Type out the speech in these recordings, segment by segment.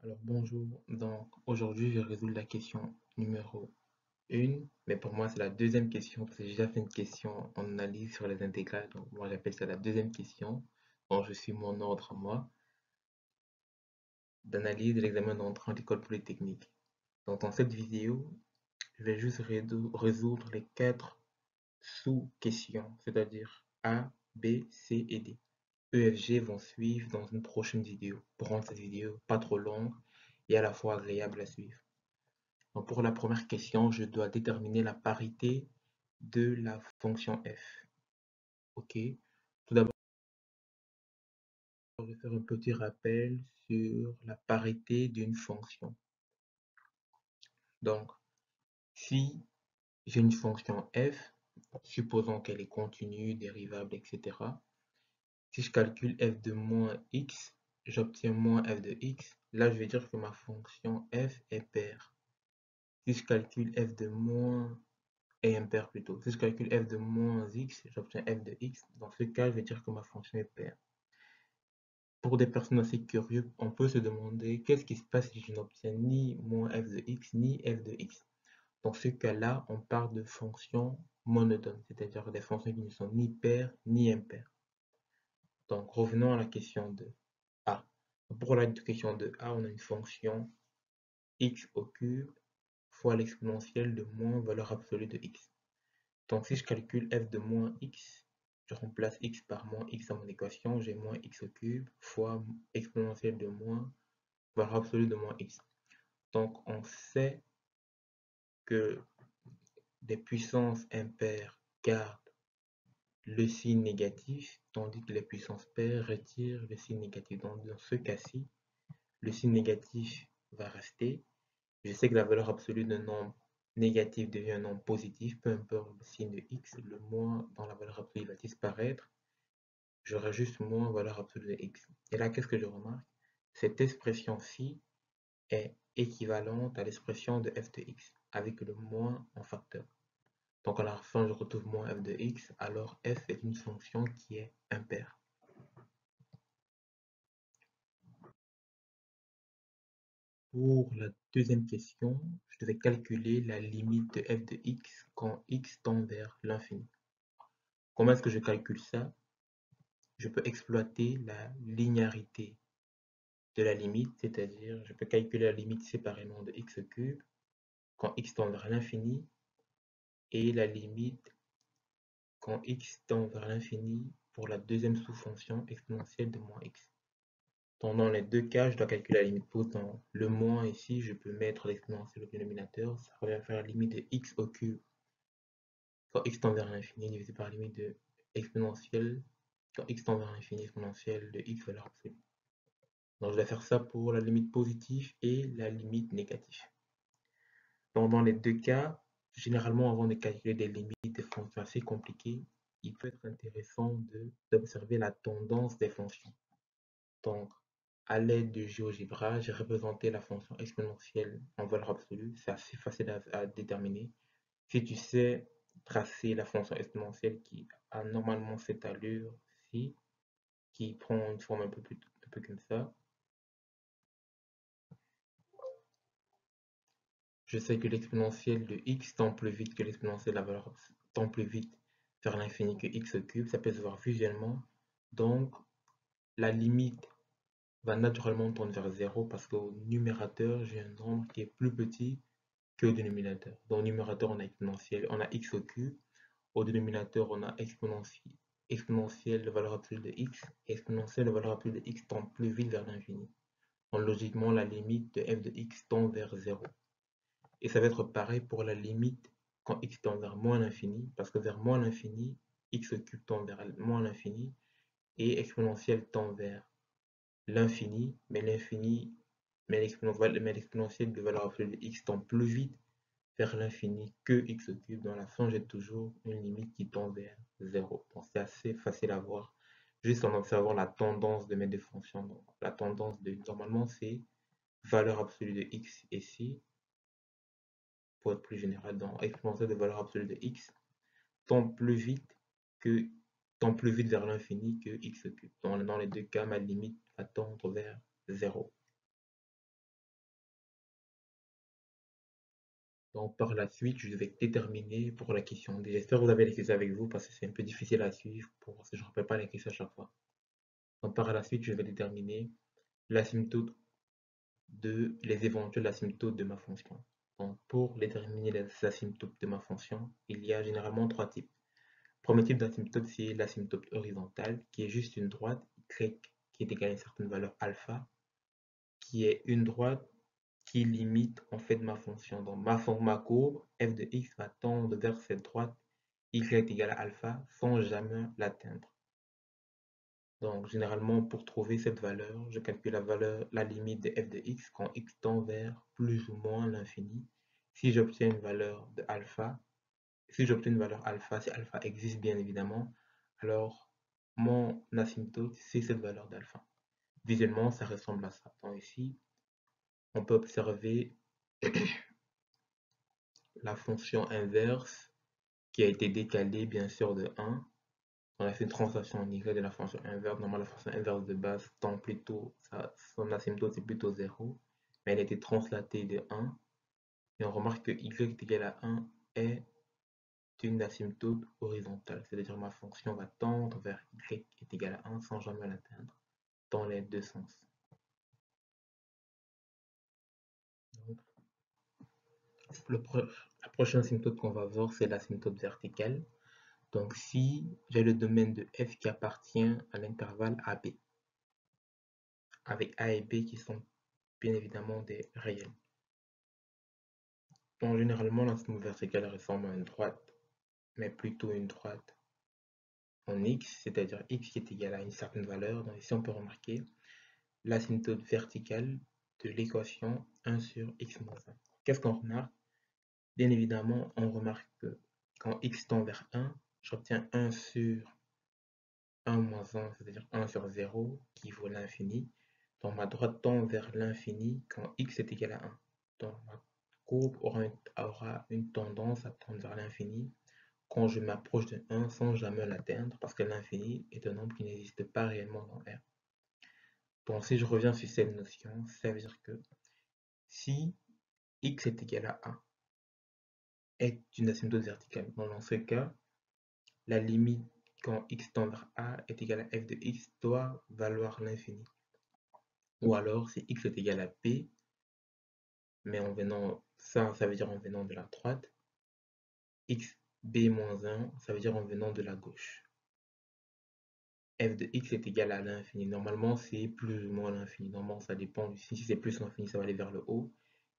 Alors bonjour, donc aujourd'hui je vais résoudre la question numéro 1, mais pour moi c'est la deuxième question parce que j'ai déjà fait une question en analyse sur les intégrales, donc moi j'appelle ça la deuxième question. Donc je suis mon ordre à moi d'analyse de l'examen d'entrée en école polytechnique. Donc dans cette vidéo, je vais juste résoudre les 4 sous-questions, c'est-à-dire A, B, C et D. E, F, G vont suivre dans une prochaine vidéo pour rendre cette vidéo pas trop longue et à la fois agréable à suivre. Donc pour la première question, je dois déterminer la parité de la fonction f. Ok. Tout d'abord, je vais faire un petit rappel sur la parité d'une fonction. Donc, si j'ai une fonction f, supposons qu'elle est continue, dérivable, etc. Si je calcule f de moins x, j'obtiens moins f de x. Là, je vais dire que ma fonction f est paire. Si je calcule f de moins et impair plutôt. Si je calcule f de moins x, j'obtiens f de x. Dans ce cas, je vais dire que ma fonction est paire. Pour des personnes assez curieuses, on peut se demander qu'est-ce qui se passe si je n'obtiens ni moins f de x, ni f de x. Dans ce cas-là, on parle de fonctions monotones, c'est-à-dire des fonctions qui ne sont ni paires ni impaires. Donc, revenons à la question de A. Pour la question de A, on a une fonction x au cube fois l'exponentielle de moins valeur absolue de x. Donc si je calcule f de moins x, je remplace x par moins x dans mon équation, j'ai moins x au cube fois exponentielle de moins valeur absolue de moins x. Donc on sait que des puissances impaires gardent le signe négatif, tandis que les puissances paires retirent le signe négatif. Donc dans ce cas-ci, le signe négatif va rester. Je sais que la valeur absolue d'un nombre négatif devient un nombre positif, peu importe le signe de x, le moins dans la valeur absolue va disparaître. J'aurai juste moins valeur absolue de x. Et là, qu'est-ce que je remarque? Cette expression-ci est équivalente à l'expression de f de x, avec le moins en facteur. Donc à la fin, je retrouve moins f de x, alors f est une fonction qui est impaire. Pour la deuxième question, je devais calculer la limite de f de x quand x tend vers l'infini. Comment est-ce que je calcule ça? Je peux exploiter la linéarité de la limite, c'est-à-dire je peux calculer la limite séparément de x au cube quand x tend vers l'infini et la limite quand x tend vers l'infini pour la deuxième sous-fonction exponentielle de moins x. Donc, dans les deux cas, je dois calculer la limite pour dans le moins ici, je peux mettre l'exponentielle au dénominateur, ça revient à faire la limite de x au cube quand x tend vers l'infini divisé par la limite de exponentielle quand x tend vers l'infini exponentielle de x valeur absolue. Donc je vais faire ça pour la limite positive et la limite négative. Donc dans les deux cas, généralement avant de calculer des limites de fonctions assez compliquées, il peut être intéressant d'observer la tendance des fonctions. Donc à l'aide du GeoGebra, j'ai représenté la fonction exponentielle en valeur absolue. C'est assez facile à déterminer. Si tu sais tracer la fonction exponentielle qui a normalement cette allure-ci, qui prend une forme un peu comme ça, je sais que l'exponentielle de x tend plus vite que l'exponentielle de la valeur tend plus vite vers l'infini que x au cube. Ça peut se voir visuellement. Donc, la limite va naturellement tendre vers 0 parce qu'au numérateur, j'ai un nombre qui est plus petit que au dénominateur. Dans le numérateur, on a exponentielle, on a x au cube. Au dénominateur, on a exponentielle de valeur absolue de x. Et exponentielle de valeur absolue de x tend plus vite vers l'infini. Donc, logiquement, la limite de f de x tend vers 0. Et ça va être pareil pour la limite quand x tend vers moins l'infini, parce que vers moins l'infini, x au cube tend vers moins l'infini, et exponentielle tend vers l'infini, mais l'exponentielle de valeur absolue de x tend plus vite vers l'infini que x au cube. Dans la fin, j'ai toujours une limite qui tend vers 0. Donc c'est assez facile à voir, juste en observant la tendance de mes deux fonctions. Donc, la tendance normalement, c'est valeur absolue de x ici, pour être plus général, dans exponentielle de valeur absolue de x tend plus vite que tend plus vite vers l'infini que x cube. Dans les deux cas, ma limite va tendre vers 0. Donc par la suite, je vais déterminer pour la question. J'espère que vous avez l'exercice avec vous parce que c'est un peu difficile à suivre pour si je ne rappelle pas l'exercice à chaque fois. Donc par la suite, je vais déterminer l'asymptote les éventuelles asymptotes de ma fonction. Donc pour déterminer les asymptotes de ma fonction, il y a généralement trois types. Le premier type d'asymptote, c'est l'asymptote horizontale, qui est juste une droite y qui est égale à une certaine valeur alpha, qui est une droite qui limite en fait ma fonction. Donc ma courbe f de x va tendre vers cette droite y égale à alpha sans jamais l'atteindre. Donc généralement pour trouver cette valeur, je calcule la limite de f de x quand x tend vers plus ou moins l'infini. Si j'obtiens une valeur de alpha, si j'obtiens une valeur alpha, si alpha existe bien évidemment, alors mon asymptote c'est cette valeur d'alpha. Visuellement ça ressemble à ça. Donc ici on peut observer la fonction inverse qui a été décalée bien sûr de 1. On a fait une translation en y de la fonction inverse. Normalement, la fonction inverse de base tend plutôt, son asymptote c'est plutôt 0, mais elle a été translatée de 1. Et on remarque que y est égal à 1 est une asymptote horizontale, c'est-à-dire ma fonction va tendre vers y est égal à 1 sans jamais l'atteindre dans les deux sens. Donc, la prochaine asymptote qu'on va voir, c'est l'asymptote verticale. Donc si j'ai le domaine de f qui appartient à l'intervalle AB, avec A et B qui sont bien évidemment des réels. Donc généralement l'asymptote verticale ressemble à une droite, mais plutôt une droite en x, c'est-à-dire x qui est égal à une certaine valeur. Donc ici on peut remarquer l'asymptote verticale de l'équation 1 sur x moins 1. Qu'est-ce qu'on remarque? Bien évidemment, on remarque que quand x tend vers 1, j'obtiens 1 sur 1 moins 1, c'est-à-dire 1 sur 0, qui vaut l'infini. Donc ma droite tend vers l'infini quand x est égal à 1. Donc ma courbe aura une tendance à tendre vers l'infini quand je m'approche de 1 sans jamais l'atteindre, parce que l'infini est un nombre qui n'existe pas réellement dans R. Donc si je reviens sur cette notion, ça veut dire que si x est égal à 1 est une asymptote verticale, donc dans ce cas, la limite quand x tend vers a est égal à f de x doit valoir l'infini. Ou alors, si x est égal à p, mais en venant, ça veut dire en venant de la droite, x b moins 1, ça veut dire en venant de la gauche. F de x est égal à l'infini. Normalement, c'est plus ou moins l'infini. Normalement, ça dépend. Si c'est plus l'infini, ça va aller vers le haut.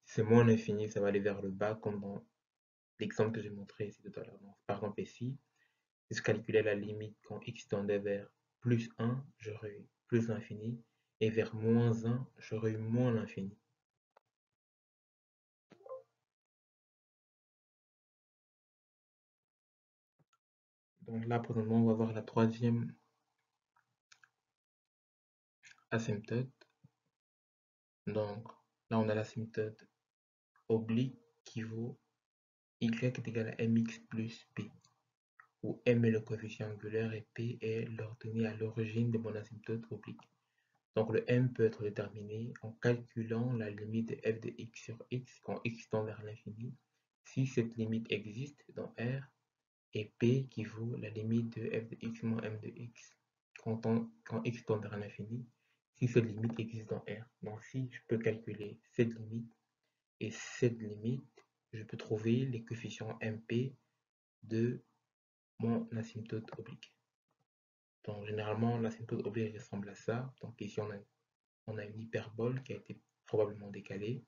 Si c'est moins l'infini, ça va aller vers le bas, comme dans l'exemple que j'ai montré ici tout à l'heure. Par exemple, ici, si je calculais la limite quand x tendait vers plus 1, j'aurais eu plus l'infini. Et vers moins 1, j'aurais eu moins l'infini. Donc là, présentement, on va voir la troisième asymptote. Donc là, on a l'asymptote oblique qui vaut y est égal à mx plus p, où m est le coefficient angulaire et p est l'ordonnée à l'origine de mon asymptote oblique. Donc le m peut être déterminé en calculant la limite de f de x sur x quand x tend vers l'infini, si cette limite existe dans R, et p qui vaut la limite de f de x moins m de x quand x tend vers l'infini, si cette limite existe dans R. Donc si je peux calculer cette limite et cette limite, je peux trouver les coefficients mp de mon asymptote oblique. Donc généralement l'asymptote oblique ressemble à ça. Donc ici on a une hyperbole qui a été probablement décalée.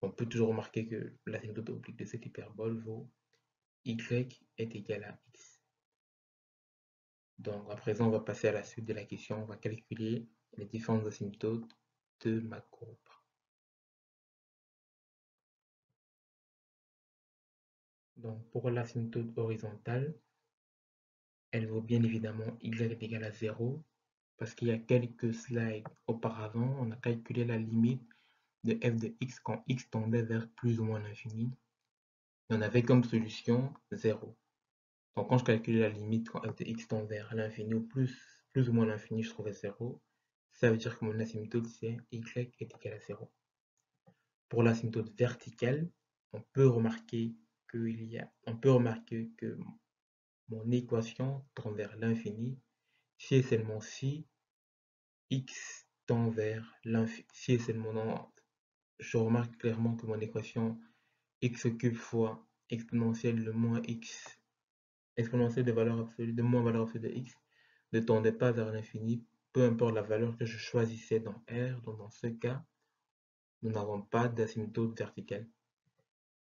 On peut toujours remarquer que l'asymptote oblique de cette hyperbole vaut y est égal à x. Donc à présent on va passer à la suite de la question. On va calculer les différentes asymptotes de ma courbe. Donc pour l'asymptote horizontale, elle vaut bien évidemment y est égal à 0, parce qu'il y a quelques slides auparavant, on a calculé la limite de f de x quand x tendait vers plus ou moins l'infini. On avait comme solution 0. Donc quand je calculais la limite quand f de x tend vers l'infini ou plus ou moins l'infini, je trouvais 0. Ça veut dire que mon asymptote c'est y est égal à 0. Pour l'asymptote verticale, on peut remarquer on peut remarquer que mon équation tend vers l'infini si et seulement si x tend vers l'infini. Si et seulement non, je remarque clairement que mon équation x cube fois exponentielle de moins x, exponentielle de valeur absolue, de moins valeur absolue de x, ne tendait pas vers l'infini, peu importe la valeur que je choisissais dans R. Donc dans ce cas, nous n'avons pas d'asymptote verticale.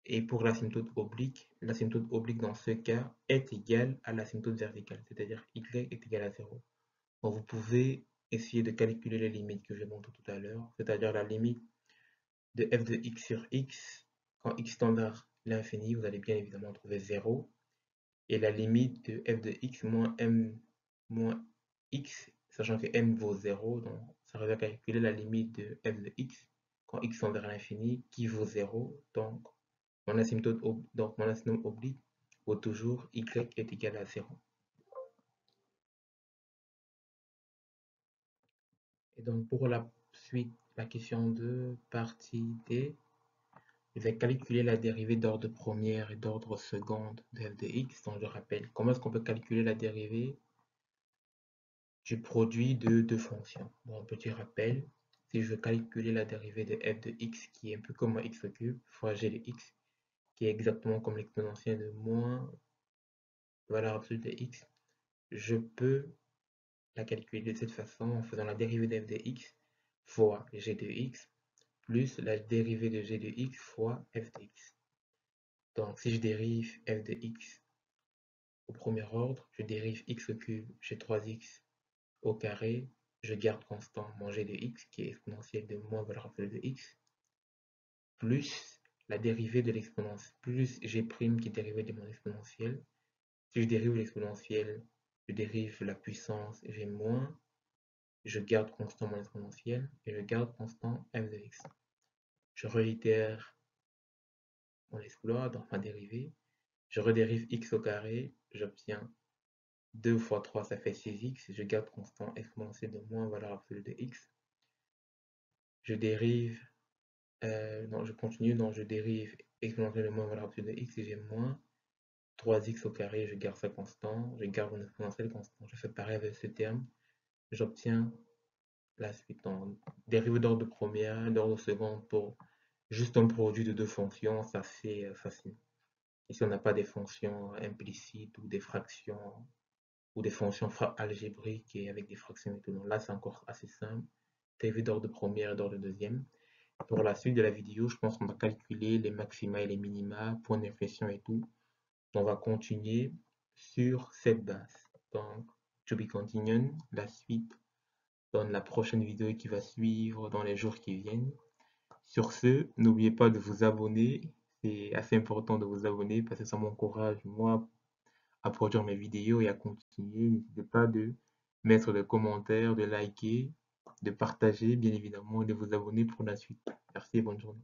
Et pour l'asymptote oblique dans ce cas est égale à l'asymptote verticale, c'est-à-dire y est égal à 0. Donc vous pouvez essayer de calculer les limites que j'ai montrées tout à l'heure, c'est-à-dire la limite de f de x sur x. Quand x tend vers l'infini, vous allez bien évidemment trouver 0. Et la limite de f de x moins m moins x, sachant que m vaut 0, donc ça revient à calculer la limite de f de x quand x tend vers l'infini qui vaut 0. Donc mon asymptote oblique vaut toujours y est égal à 0. Et donc pour la suite, la question de partie D, je vais calculer la dérivée d'ordre première et d'ordre seconde de f de x. Donc je rappelle, comment est-ce qu'on peut calculer la dérivée du produit de deux fonctions? Bon, petit rappel, si je veux calculer la dérivée de f de x, qui est un peu comme un x cube, fois g de x, qui est exactement comme l'exponentielle de moins valeur absolue de x, je peux la calculer de cette façon en faisant la dérivée de f de x fois g de x plus la dérivée de g de x fois f de x. Donc si je dérive f de x au premier ordre, je dérive x au cube, j'ai 3x au carré, je garde constant mon g de x qui est exponentielle de moins valeur absolue de x, plus la dérivée de l'exponentielle, plus g' qui est dérivée de mon exponentielle. Si je dérive l'exponentielle, je dérive la puissance g moins, je garde constant mon exponentielle et je garde constant f de x. Je réitère mon exploit dans ma dérivée. Je redérive x au carré, j'obtiens 2 fois 3, ça fait 6x. Je garde constant exponentielle de moins valeur absolue de x. Je dérive, non, je continue, donc je dérive exponentielle de moins valeur absolue de x et j'ai moins 3x au carré, je garde ça constant, je garde mon exponentielle constant. Je fais pareil avec ce terme, j'obtiens la suite en dérivée d'ordre de première, d'ordre second pour juste un produit de deux fonctions, ça c'est facile. Ici, on n'a pas des fonctions implicites ou des fractions ou des fonctions algébriques et avec des fractions et tout. Donc là, c'est encore assez simple. Dérivée d'ordre de première et d'ordre de deuxième. Pour la suite de la vidéo, je pense qu'on va calculer les maxima et les minima, points d'inflexion et tout. On va continuer sur cette base. Donc, to be continued, la suite dans la prochaine vidéo qui va suivre dans les jours qui viennent. Sur ce, n'oubliez pas de vous abonner. C'est assez important de vous abonner parce que ça m'encourage, moi, à produire mes vidéos et à continuer. N'hésitez pas de mettre des commentaires, de liker, de partager, bien évidemment, et de vous abonner pour la suite. Merci et bonne journée.